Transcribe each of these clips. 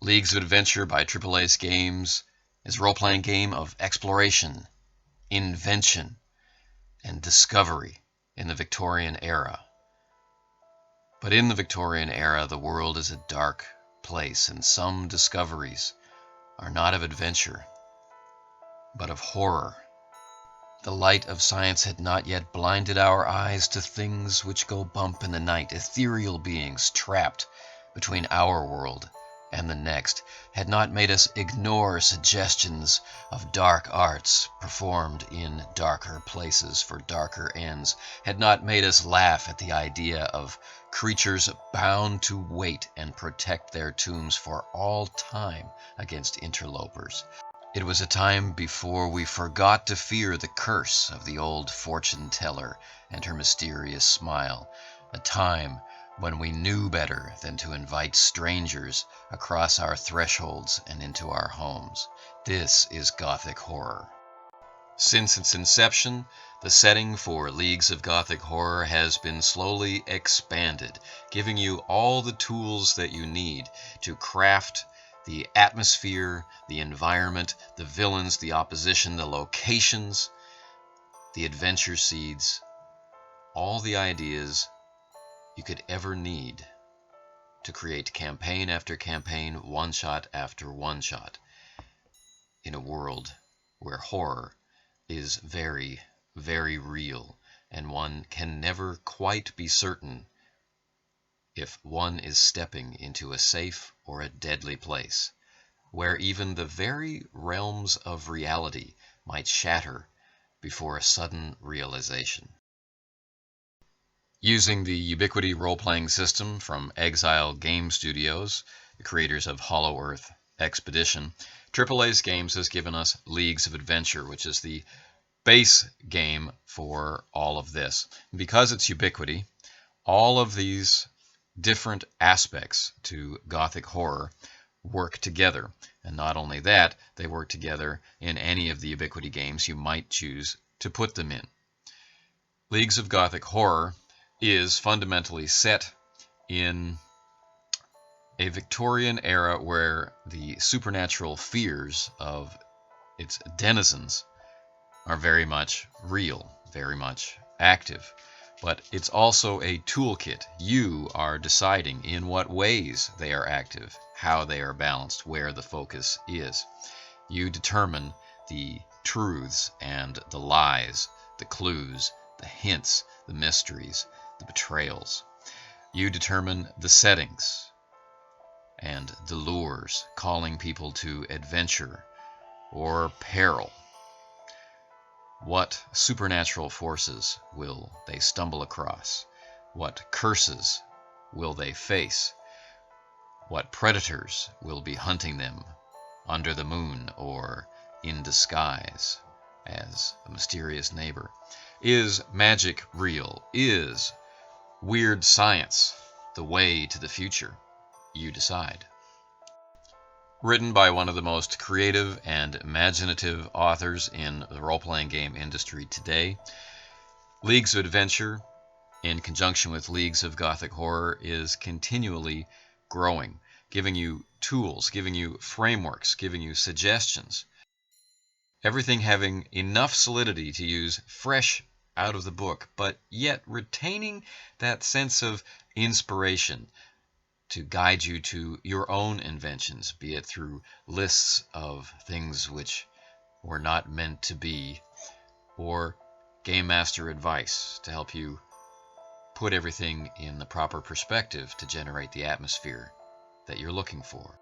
Leagues of Adventure by Triple Ace Games is a role-playing game of exploration, invention, and discovery in the Victorian era. But in the Victorian era, the world is a dark place, and some discoveries are not of adventure, but of horror. The light of science had not yet blinded our eyes to things which go bump in the night, ethereal beings trapped between our world and the next, had not made us ignore suggestions of dark arts performed in darker places for darker ends, had not made us laugh at the idea of creatures bound to wait and protect their tombs for all time against interlopers. It was a time before we forgot to fear the curse of the old fortune-teller and her mysterious smile, a time when we knew better than to invite strangers across our thresholds and into our homes. This is Gothic Horror. Since its inception, the setting for Leagues of Gothic Horror has been slowly expanded, giving you all the tools that you need to craft the atmosphere, the environment, the villains, the opposition, the locations, the adventure seeds, all the ideas you could ever need to create campaign after campaign, one-shot after one-shot, in a world where horror is very, very real, and one can never quite be certain if one is stepping into a safe or a deadly place, where even the very realms of reality might shatter before a sudden realization. Using the Ubiquity Roleplaying System from Exile Game Studios, the creators of Hollow Earth Expedition, Triple Ace Games has given us Leagues of Adventure, which is the base game for all of this. Because it's Ubiquity, all of these different aspects to Gothic Horror work together. And not only that, they work together in any of the Ubiquity games you might choose to put them in. Leagues of Gothic Horror is fundamentally set in a Victorian era where the supernatural fears of its denizens are very much real, very much active. But it's also a toolkit. You are deciding in what ways they are active, how they are balanced, where the focus is. You determine the truths and the lies, the clues, the hints, the mysteries, the betrayals. You determine the settings and the lures, calling people to adventure or peril. What supernatural forces will they stumble across? What curses will they face? What predators will be hunting them under the moon or in disguise as a mysterious neighbor? Is magic real? Is weird science the way to the future? You decide. Written by one of the most creative and imaginative authors in the role-playing game industry today, Leagues of Adventure, in conjunction with Leagues of Gothic Horror, is continually growing, giving you tools, giving you frameworks, giving you suggestions. Everything having enough solidity to use fresh out of the book, but yet retaining that sense of inspiration to guide you to your own inventions, be it through lists of things which were not meant to be, or game master advice to help you put everything in the proper perspective to generate the atmosphere that you're looking for.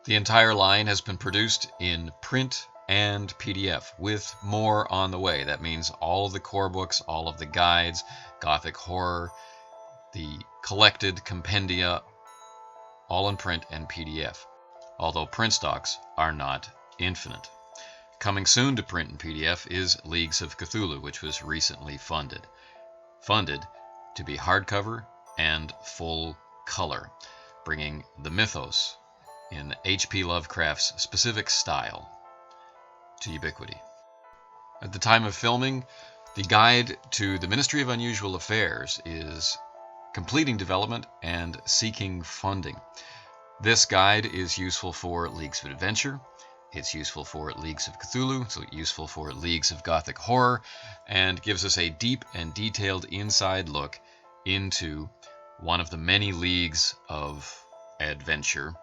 The entire line has been produced in print and PDF, with more on the way. That means all of the core books, all of the guides, Gothic Horror, the collected compendia, all in print and PDF, although print stocks are not infinite. Coming soon to print and PDF is Leagues of Cthulhu, which was recently funded. Funded to be hardcover and full color, bringing the mythos in H.P. Lovecraft's specific style to Ubiquity. At the time of filming, the guide to the Ministry of Unusual Affairs is completing development and seeking funding. This guide is useful for Leagues of Adventure. It's useful for Leagues of Cthulhu, so useful for Leagues of Gothic Horror, and gives us a deep and detailed inside look into one of the many leagues of adventure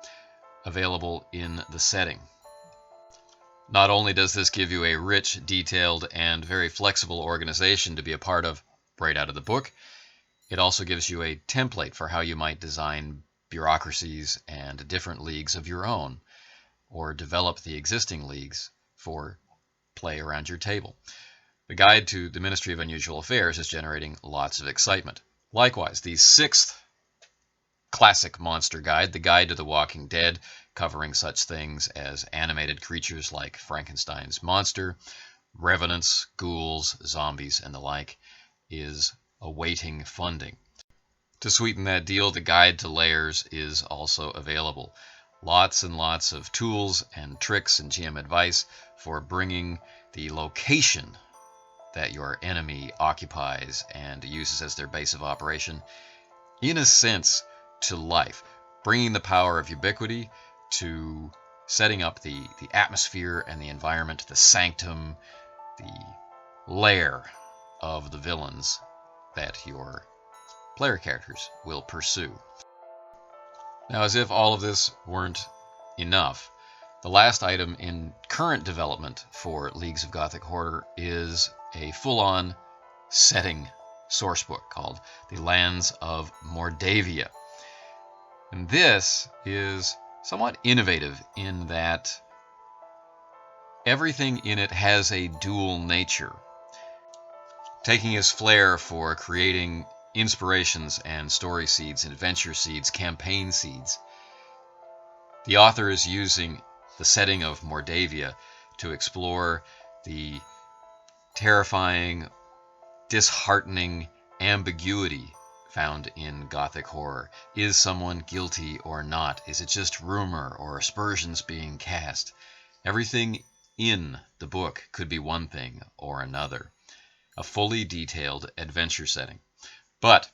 available in the setting. Not only does this give you a rich, detailed, and very flexible organization to be a part of right out of the book, it also gives you a template for how you might design bureaucracies and different leagues of your own, or develop the existing leagues for play around your table. The guide to the Ministry of Unusual Affairs is generating lots of excitement. Likewise, the 6th classic monster guide, the Guide to the Walking Dead, covering such things as animated creatures like Frankenstein's monster, revenants, ghouls, zombies, and the like, is awaiting funding. To sweeten that deal, the Guide to Layers is also available. Lots and lots of tools and tricks and GM advice for bringing the location that your enemy occupies and uses as their base of operation, in a sense, to life. Bringing the power of Ubiquity to setting up the atmosphere and the environment, the sanctum, the lair of the villains that your player characters will pursue. Now, as if all of this weren't enough, the last item in current development for Leagues of Gothic Horror is a full-on setting sourcebook called the Lands of Mordavia. And this is somewhat innovative in that everything in it has a dual nature, taking his flair for creating inspirations and story seeds, adventure seeds, campaign seeds. The author is using the setting of Mordavia to explore the terrifying, disheartening ambiguity found in Gothic horror. Is someone guilty or not? Is it just rumor or aspersions being cast? Everything in the book could be one thing or another. A fully detailed adventure setting. But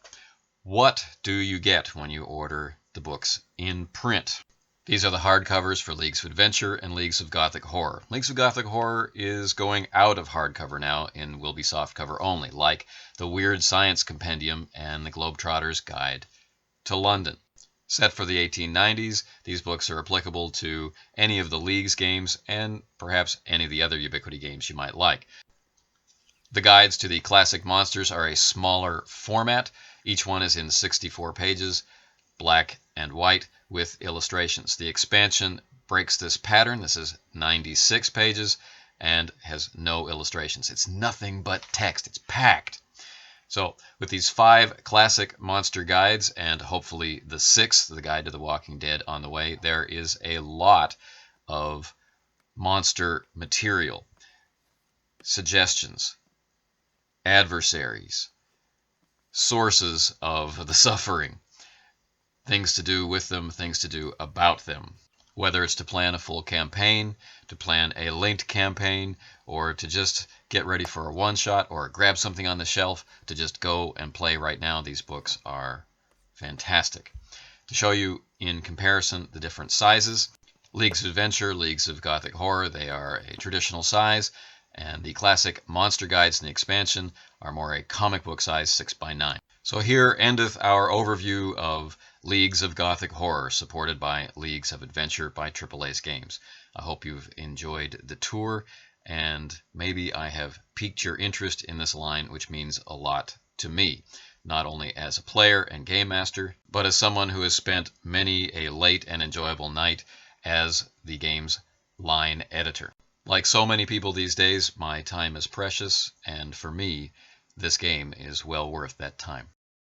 what do you get when you order the books in print? These are the hardcovers for Leagues of Adventure and Leagues of Gothic Horror. Leagues of Gothic Horror is going out of hardcover now and will be softcover only, like the Weird Science Compendium and the Globetrotter's Guide to London. Set for the 1890s, these books are applicable to any of the Leagues games and perhaps any of the other Ubiquity games you might like. The guides to the classic monsters are a smaller format. Each one is in 64 pages, black and white, with illustrations. The expansion breaks this pattern. This is 96 pages and has no illustrations. It's nothing but text. It's packed. So with these 5 classic monster guides and hopefully the 6th, the Guide to the Walking Dead, on the way, there is a lot of monster material, suggestions, adversaries, sources of the suffering, things to do with them, things to do about them. Whether it's to plan a full campaign, to plan a linked campaign, or to just get ready for a one-shot, or grab something on the shelf to just go and play right now, these books are fantastic. To show you in comparison the different sizes, Leagues of Adventure, Leagues of Gothic Horror, they are a traditional size, and the classic monster guides in the expansion are more a comic book size 6x9. So here endeth our overview of Leagues of Gothic Horror, supported by Leagues of Adventure by AAA's Games. I hope you've enjoyed the tour, and maybe I have piqued your interest in this line, which means a lot to me, not only as a player and game master, but as someone who has spent many a late and enjoyable night as the game's line editor. Like so many people these days, my time is precious, and for me, this game is well worth that time.